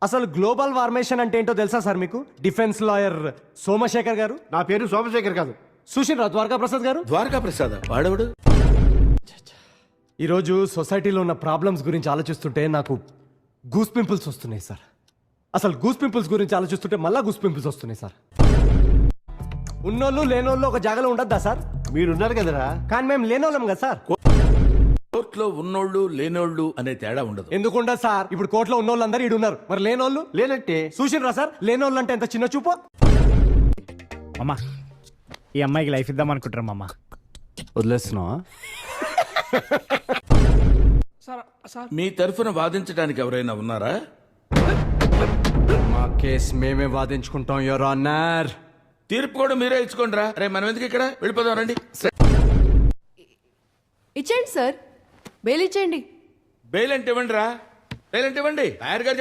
అసలు గ్లోబల్ వార్మేషన్ అంటే ఏంటో తెలుసా సార్ మీకు? డిఫెన్స్ లాయర్ సోమశేఖర్ గారు. నా పేరు సోమశేఖర్ కాదు. సుశీల్ ద్వారకా ప్రసాద్ గారు. ద్వారకా ప్రసాద్ వాడవుడు. ఈరోజు సొసైటీలో ఉన్న ప్రాబ్లమ్స్ గురించి ఆలోచిస్తుంటే నాకు గూస్ పింపుల్స్ వస్తున్నాయి సార్. అసలు గూస్ పింపుల్స్ గురించి ఆలోచిస్తుంటే మళ్ళా గూస్ పింపుల్స్ వస్తున్నాయి సార్. ఉన్నోళ్ళు లేనోళ్ళు ఒక జాగాలో ఉండద్దా సార్? మీరున్నారు కదరా. కానీ మేము లేనోళ్ళం కదా సార్. కోర్టులో ఉన్నోళ్ళు లేనోళ్ళు అనే తేడా ఉండదు. ఎందుకు ఉండదు సార్? ఇప్పుడు కోర్టులో ఉన్నోళ్ళు అందరూ ఈడు ఉన్నారు, మరి లేనోళ్ళు లేనట్టే. చూసినరా సార్? లేనోళ్ళు అంటే ఎంత చిన్న చూపు. అమ్మా ఈ అమ్మాయికి లైఫ్ ఇద్దాం అనుకుంటారా అమ్మా? వదిలేస్తున్నావా? మీ తరఫున వాదించడానికి ఎవరైనా ఉన్నారా? మా కేసు మేమే వాదించుకుంటాం యువర్ ఆనర్. తీర్పు కూడా మీరే ఇచ్చుకోండి రా. రే మనం ఎందుకు ఇక్కడ, వెళ్ళిపోదాం రండి. ఇచ్చేయండి సార్, బెయిల్ ఇచ్చేయండి. బెయిల్ అంటే ఇవ్వండి రా. బెయిల్ అంటే ఇవ్వండి. లాయర్ గారు